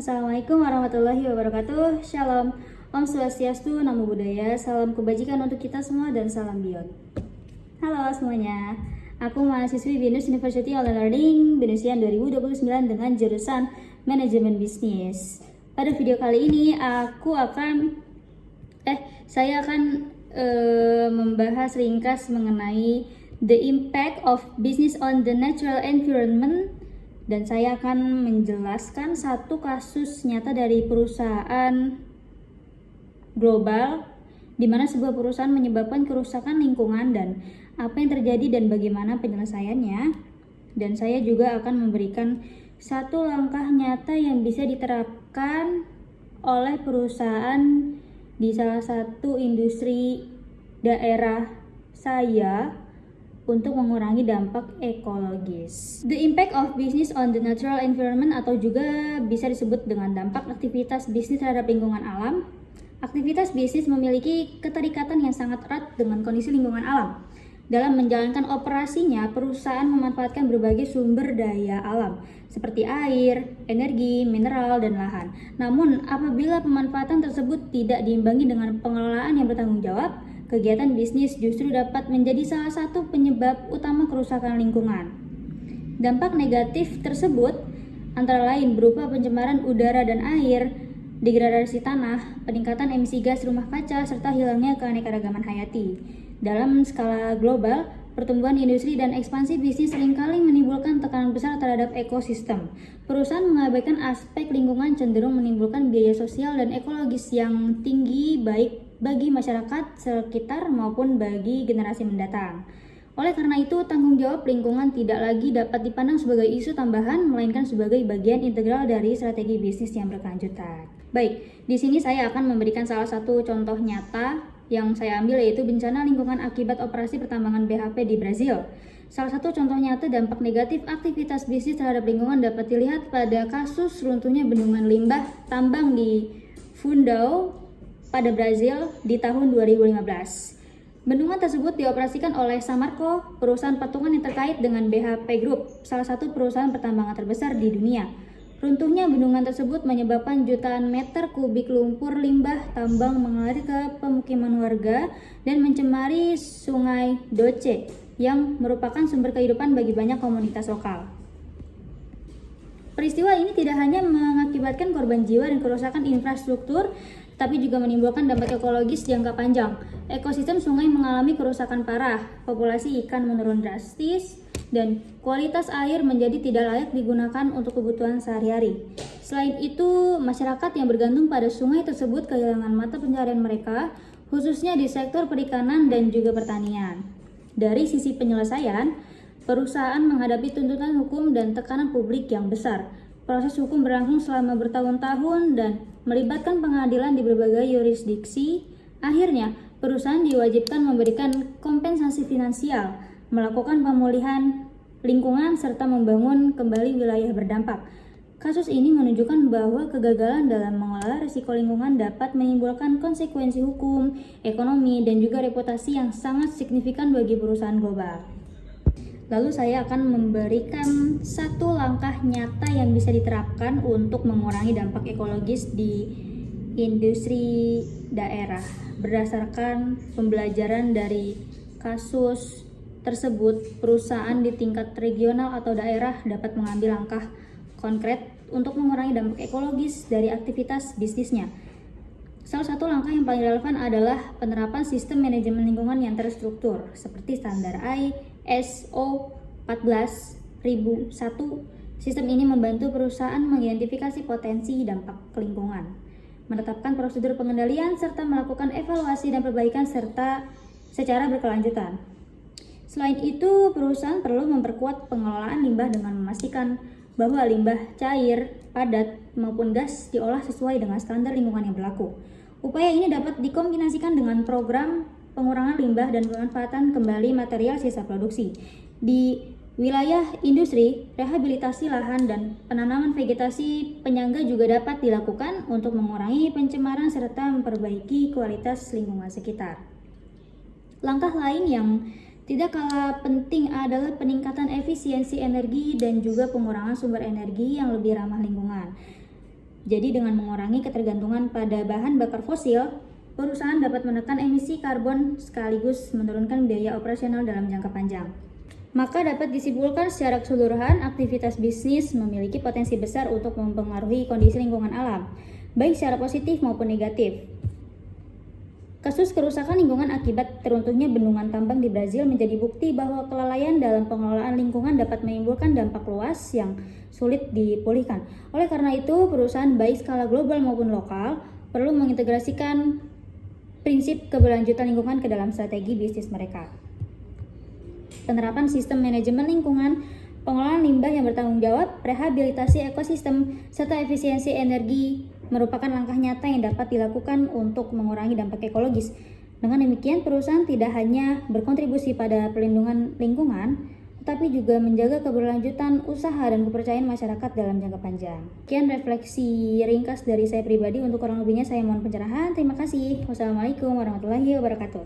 Assalamualaikum warahmatullahi wabarakatuh. Shalom, Om Swastiastu, Namo Buddhaya, salam kebajikan untuk kita semua dan salam beyond. Halo semuanya, aku mahasiswi BINUS University Online Learning BINUSian 2029 dengan jurusan Manajemen Bisnis. Pada video kali ini saya akan membahas ringkas mengenai the impact of business on the natural environment. Dan saya akan menjelaskan satu kasus nyata dari perusahaan global di mana sebuah perusahaan menyebabkan kerusakan lingkungan dan apa yang terjadi dan bagaimana penyelesaiannya. Dan saya juga akan memberikan satu langkah nyata yang bisa diterapkan oleh perusahaan di salah satu industri daerah saya untuk mengurangi dampak ekologis. The impact of business on the natural environment atau juga bisa disebut dengan dampak aktivitas bisnis terhadap lingkungan alam. Aktivitas bisnis memiliki keterikatan yang sangat erat dengan kondisi lingkungan alam. Dalam menjalankan operasinya, perusahaan memanfaatkan berbagai sumber daya alam seperti air, energi, mineral, dan lahan. Namun, apabila pemanfaatan tersebut tidak diimbangi dengan pengelolaan yang bertanggung jawab, kegiatan bisnis justru dapat menjadi salah satu penyebab utama kerusakan lingkungan. Dampak negatif tersebut antara lain berupa pencemaran udara dan air, degradasi tanah, peningkatan emisi gas rumah kaca, serta hilangnya keanekaragaman hayati. Dalam skala global, pertumbuhan industri dan ekspansi bisnis seringkali menimbulkan tekanan besar terhadap ekosistem. Perusahaan mengabaikan aspek lingkungan cenderung menimbulkan biaya sosial dan ekologis yang tinggi baik bagi masyarakat sekitar maupun bagi generasi mendatang. Oleh karena itu, tanggung jawab lingkungan tidak lagi dapat dipandang sebagai isu tambahan, melainkan sebagai bagian integral dari strategi bisnis yang berkelanjutan. Baik, di sini saya akan memberikan salah satu contoh nyata yang saya ambil, yaitu bencana lingkungan akibat operasi pertambangan BHP di Brazil. Salah satu contoh nyata dampak negatif aktivitas bisnis terhadap lingkungan dapat dilihat pada kasus runtuhnya bendungan limbah tambang di Fundão pada Brazil di tahun 2015. Bendungan tersebut dioperasikan oleh Samarco, perusahaan patungan yang terkait dengan BHP Group, salah satu perusahaan pertambangan terbesar di dunia. Runtuhnya bendungan tersebut menyebabkan jutaan meter kubik lumpur limbah tambang mengalir ke pemukiman warga dan mencemari Sungai Doce yang merupakan sumber kehidupan bagi banyak komunitas lokal. Peristiwa ini tidak hanya mengakibatkan korban jiwa dan kerusakan infrastruktur, tapi juga menimbulkan dampak ekologis jangka panjang. Ekosistem sungai mengalami kerusakan parah, populasi ikan menurun drastis, dan kualitas air menjadi tidak layak digunakan untuk kebutuhan sehari-hari. Selain itu, masyarakat yang bergantung pada sungai tersebut kehilangan mata pencaharian mereka, khususnya di sektor perikanan dan juga pertanian. Dari sisi penyelesaian, perusahaan menghadapi tuntutan hukum dan tekanan publik yang besar. Proses hukum berlangsung selama bertahun-tahun dan melibatkan pengadilan di berbagai yurisdiksi. Akhirnya, perusahaan diwajibkan memberikan kompensasi finansial, melakukan pemulihan lingkungan, serta membangun kembali wilayah berdampak. Kasus ini menunjukkan bahwa kegagalan dalam mengelola risiko lingkungan dapat menimbulkan konsekuensi hukum, ekonomi, dan juga reputasi yang sangat signifikan bagi perusahaan global. Lalu saya akan memberikan satu langkah nyata yang bisa diterapkan untuk mengurangi dampak ekologis di industri daerah. Berdasarkan pembelajaran dari kasus tersebut, perusahaan di tingkat regional atau daerah dapat mengambil langkah konkret untuk mengurangi dampak ekologis dari aktivitas bisnisnya. Salah satu langkah yang paling relevan adalah penerapan sistem manajemen lingkungan yang terstruktur seperti standar ISO 14001. Sistem ini membantu perusahaan mengidentifikasi potensi dampak lingkungan, menetapkan prosedur pengendalian, serta melakukan evaluasi dan perbaikan secara berkelanjutan. Selain itu, perusahaan perlu memperkuat pengelolaan limbah dengan memastikan bahwa limbah cair, padat, maupun gas diolah sesuai dengan standar lingkungan yang berlaku. Upaya ini dapat dikombinasikan dengan program pengurangan limbah dan pemanfaatan kembali material sisa produksi. Di wilayah industri, rehabilitasi lahan dan penanaman vegetasi penyangga juga dapat dilakukan untuk mengurangi pencemaran serta memperbaiki kualitas lingkungan sekitar. Langkah lain yang tidak kalah penting adalah peningkatan efisiensi energi dan juga pengurangan sumber energi yang lebih ramah lingkungan. Jadi dengan mengurangi ketergantungan pada bahan bakar fosil, perusahaan dapat menekan emisi karbon sekaligus menurunkan biaya operasional dalam jangka panjang. Maka dapat disimpulkan secara keseluruhan, aktivitas bisnis memiliki potensi besar untuk mempengaruhi kondisi lingkungan alam, baik secara positif maupun negatif. Kasus kerusakan lingkungan akibat teruntuhnya bendungan tambang di Brazil menjadi bukti bahwa kelalaian dalam pengelolaan lingkungan dapat menimbulkan dampak luas yang sulit dipulihkan. Oleh karena itu, perusahaan baik skala global maupun lokal perlu mengintegrasikan prinsip keberlanjutan lingkungan ke dalam strategi bisnis mereka. Penerapan sistem manajemen lingkungan, pengelolaan limbah yang bertanggung jawab, rehabilitasi ekosistem, serta efisiensi energi merupakan langkah nyata yang dapat dilakukan untuk mengurangi dampak ekologis. Dengan demikian, perusahaan tidak hanya berkontribusi pada pelindungan lingkungan, tetapi juga menjaga keberlanjutan usaha dan kepercayaan masyarakat dalam jangka panjang. Sekian refleksi ringkas dari saya pribadi. Untuk kurang lebihnya saya mohon pencerahan. Terima kasih. Wassalamualaikum warahmatullahi wabarakatuh.